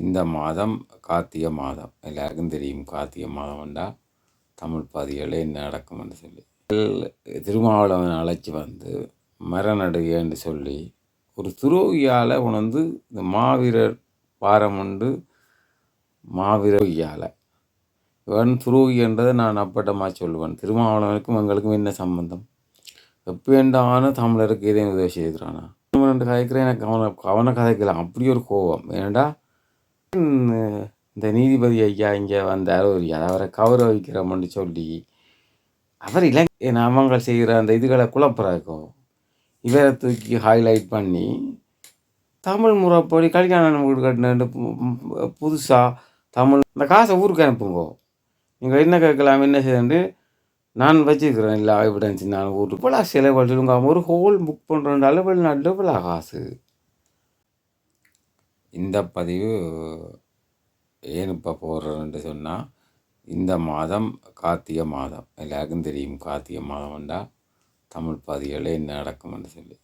இந்த மாதம் கார்த்திகை மாதம் எல்லாருக்கும் தெரியும். கார்த்திகை மாதம்ண்டா தமிழ் பதிகளை என்ன நடக்கும்னு சொல்லி திருமாவளவன் அழைச்சி வந்து மரநடுகைன்னு சொல்லி ஒரு துரோகியால் உணர்ந்து இந்த மாவீரர் பாரம் உண்டு மாவீரர்யால் இவன் துரோகின்றதை நான் அப்பட்டமாக சொல்லுவேன். திருமாவளவனுக்கும் எங்களுக்கும் என்ன சம்பந்தம்? எப்பேண்டான தமிழருக்கு இதையும் உதவி செய்கிறானா ரெண்டு கதைக்கிறேன். எனக்கு அவனை கதைக்கலாம் அப்படி ஒரு கோபம். ஏன்டா இந்த நீதிபதி ஐயா இங்கே வந்தார் ஒரு அவரை கௌரவிக்கிறோம்னு சொல்லி அவர் அவங்க செய்கிற அந்த இதுகளை குழப்பறாக்கும் இவரை தூக்கி ஹைலைட் பண்ணி தமிழ் முறைப்படி கல்யாணம் வீடு கட்டின புதுசாக தமிழ் இந்த காசை ஊருக்கு அனுப்புங்கோ. நீங்கள் என்ன கேட்கலாம் என்ன செய்யண்டு நான் வச்சுக்கிறேன் இல்லை எவிடன்ஸ் நான் ஊருக்கு போல செலவு சொல்லுங்க. ஒரு ஹோல் புக் பண்ணுறதால வெளிநாட்டில் போல காசு. இந்த பதிவு ஏன் இப்போ போடுறேன்னு சொன்னால் இந்த மாதம் கார்த்திகை மாதம் எல்லாருக்கும் தெரியும். கார்த்திகை மாதம்ண்டா தமிழ் பதிகளை என்ன நடக்கும்னு சொல்லி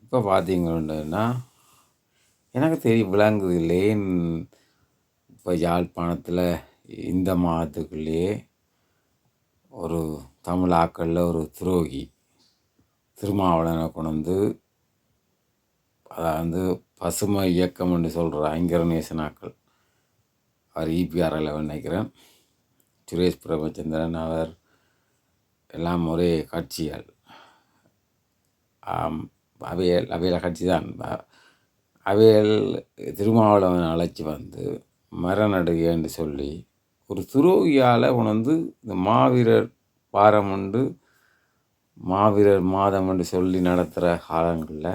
இப்போ பார்த்தீங்கன்னா எனக்கு தெரியும் விளங்குது இல்லையேன். இப்போ யாழ்ப்பாணத்தில் இந்த மாதத்துக்குள்ளேயே ஒரு தமிழ் ஆக்களில் ஒரு துரோகி திருமாவளவனை கொண்டு அதாவது பசுமை இயக்கம்னு சொல்கிற ஐங்கரநேசனாக்கள் அவர் இபிஆரில் நினைக்கிறேன். சுரேஷ் பிரபச்சந்திரன் அவர் எல்லாம் ஒரே கட்சியால் அவையில் கட்சி தான். அவையில் திருமாவளவன் அழைச்சி வந்து மரநடுகைன்னு சொல்லி ஒரு துரோகியால் உணர்ந்து இந்த மாவீரர் பாரம் உண்டு மாவீரர் மாதம் என்று சொல்லி நடத்துகிற காலங்களில்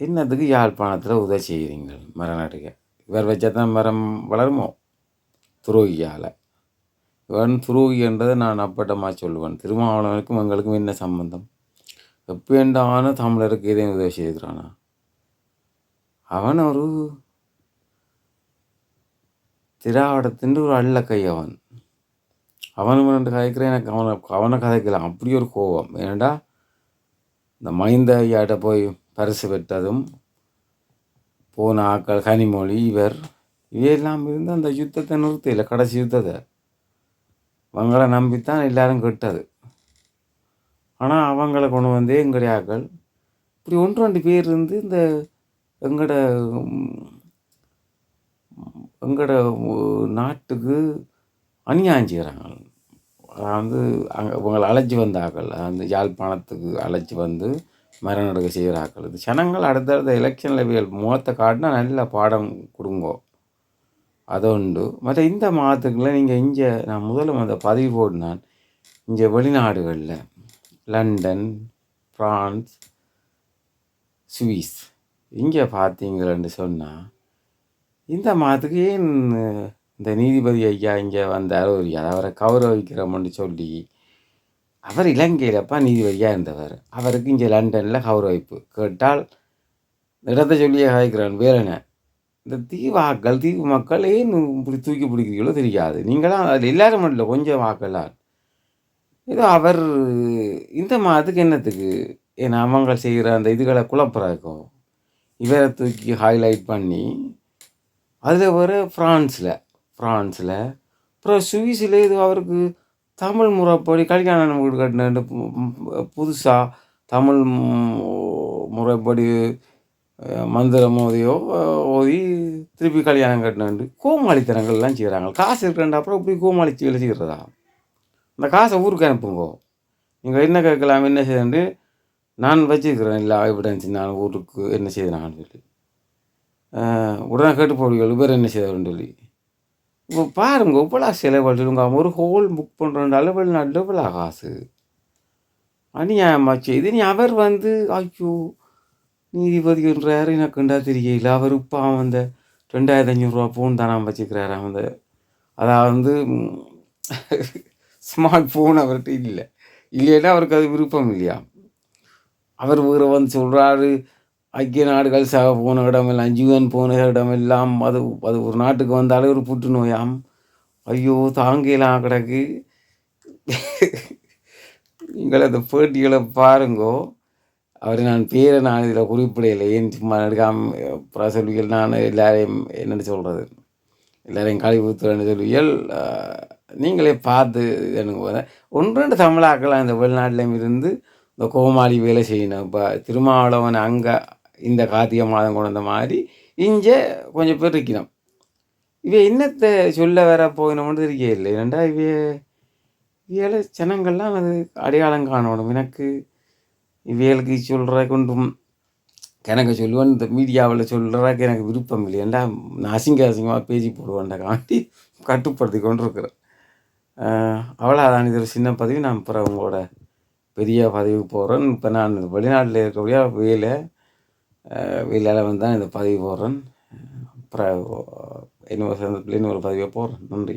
என்னத்துக்கு யாழ்ப்பாணத்தில் உதவி செய்கிறீங்கள் மரநடுகை? இவர் வச்சா தான் மரம் வளருமோ? துரோகியால். இவன் துரோகின்றதை நான் அப்பட்டமாக சொல்லுவேன். திருமாவளவனுக்கும் எங்களுக்கும் என்ன சம்பந்தம்? எப்பேண்டான தமிழருக்கு இதையும் உதவி செய்கிறானா? அவன் ஒரு திராவிடத்தின் ஒரு அள்ள கை. அவனும் ரெண்டு கதைக்கிறேன். எனக்கு அவனை கதைக்கலாம் அப்படி ஒரு கோபம். ஏன்டா இந்த மைந்த ஐயாட்ட போய் பரிசு பெற்றதும் போன ஆக்கள் கனிமொழி இவையெல்லாம் இருந்து அந்த யுத்தத்தை நிறுத்தல. கடைசி யுத்தத்தை அவங்கள நம்பித்தான் எல்லாரும் கெட்டது. ஆனால் அவங்கள கொண்டு வந்தே எங்களுடைய ஆக்கள் இப்படி ஒன்று ரெண்டு பேர் இருந்து இந்த எங்களோட நாட்டுக்கு அநியாயம் செய்கிறாங்க. அதாவது அங்கே இவங்களை அழைச்சி வந்தாக்கள் அந்த யாழ்ப்பாணத்துக்கு அழைச்சி வந்து மரநடுகை செய்கிறாக்கள். இது ஜனங்கள் அடுத்தடுத்த எலெக்ஷனில் முகத்தை காட்டினா நல்ல பாடம் கொடுங்கோ. அது உண்டு. மற்ற இந்த மாதத்துக்குள்ள நீங்கள் இங்கே நான் முதல்ல அந்த பதிவு போடினான். இங்கே வெளிநாடுகளில் லண்டன், ஃப்ரான்ஸ், சுவிஸ் இங்கே பார்த்தீங்களன்னு சொன்னால் இந்த மாதத்துக்கு ஏன் இந்த நீதிபதி ஐயா இங்கே வந்தார் ஒரு அவரை கௌரவிக்கிறோம்னு சொல்லி அவர் இலங்கையிலப்பா நீதிபதியாக இருந்தவர். அவருக்கு இங்கே லண்டனில் கௌரவிப்பு கேட்டால் இடத்தை சொல்லியே கதைக்கிறான். வேற என்ன இந்த தீவு மக்கள் ஏன் இப்படி தூக்கி பிடிக்கிறீங்களோ தெரியாது. நீங்களாம் அதில் எல்லாரும் இல்லை கொஞ்சம் வாக்கெல்லாம் ஏதோ அவர் இந்த மாதத்துக்கு என்னத்துக்கு ஏன்னா அவங்க செய்கிற அந்த இதுகளை குழப்பறாக்கும் இவரை தூக்கி ஹைலைட் பண்ணி அதில் வர ஃப்ரான்ஸில் அப்புறம் சுவிஸில் இது அவருக்கு தமிழ் முறைப்படி கல்யாணம் வீடு கட்டின புதுசாக தமிழ் முறைப்படி மந்திரம் ஓதி திருப்பி கல்யாணம் கட்டினு கோமாளித்தனங்கள்லாம் செய்கிறாங்க. காசு இருக்கிறேன் அப்புறம் இப்படி கோமாளிச்சிகளை செய்கிறதா? அந்த காசை ஊருக்கு அனுப்புங்கோ. நீங்கள் என்ன கேட்கலாம் என்ன செய்யண்டு நான் வச்சுக்கிறேன் இல்லை எவிடன்ஸ் நான் ஊருக்கு என்ன செய்தாங்கன்னு சொல்லி உடனே கேட்டு போடுவீர்கள் இவர் என்ன செய்தாருன்னு சொல்லி. இப்போ பாருங்க இப்போலாம் செலவு சொல்லுங்க. ஒரு ஹோல் புக் பண்ணுறதால வெளிநாட்டில் இவ்வளோ காசு அநியாயமாச்சு. இது நீ அவர் வந்து ஐயோ நீதிபதின்றாரு எனக்குண்டா தெரியல. அவர் இப்போ அந்த 2500 ஃபோன் தானே வச்சுக்கிறாரு. அந்த அதாவது ஸ்மார்ட் ஃபோன் அவர்கிட்ட இல்லைன்னா அவருக்கு அது விருப்பம் இல்லையா? அவர் வேறு வந்து சொல்கிறாரு ஐக்கிய நாடுகள் போன இடமெல்லாம் ஜியூஎன் போன இடமெல்லாம் அது ஒரு நாட்டுக்கு வந்தாலே ஒரு புற்றுநோயாம். ஐயோ தாங்கலாம் கிடக்கு. நீங்கள் அந்த பேட்டிகளை பாருங்கோ. அவரை நான் பேரை நான் இதில் குறிப்பிடையில்லை. ஏன் சும்மா எடுக்காம அப்புறம் சொல்லுவியல் நான் எல்லாரையும் என்னென்னு சொல்கிறது, எல்லாரையும் கழுவி ஊற்றுறேன்னு சொல்லுவியல். நீங்களே பார்த்து எனக்கு போல ஒன்று ரெண்டு தமிழாக்கெல்லாம் இந்த வெளிநாட்டிலையும் இருந்து இந்த கோமாளி வேலை செய்யணும். இப்போ திருமாவளவன் அங்கே இந்த கார்த்திகை மாதம் கொண்டு வந்த மாதிரி இங்கே கொஞ்சம் பேர் இருக்கணும். இவை என்னத்தை சொல்ல வர போயினோன்னு தெரிய இல்லை. ஏன்டா இவையில ஜனங்கள்லாம் அது அடையாளம் காணணும். எனக்கு இவைகளுக்கு சொல்கிற கொண்டும் எனக்கு சொல்லுவேன், இந்த மீடியாவில் சொல்கிறக்கு எனக்கு விருப்பம் இல்லை. ஏன்டா நான் அசிங்கமாக பேசி போடுவேன்டா காண்டி கட்டுப்படுத்தி கொண்டு இருக்கிறேன். அவ்வளோதான். இது ஒரு சின்ன பதிவு. நான் அப்புறம் உங்களோட பெரிய பதிவுக்கு போகிறேன். இப்போ நான் வெளிநாட்டில் இருக்கக்கூடிய வேலையில் வந்து தான் இந்த பதிவு போடுறேன். அப்புறம் இன்னொரு சந்தர்ப்பத்தில் இன்னொரு பதிவை போடுறேன். நன்றி.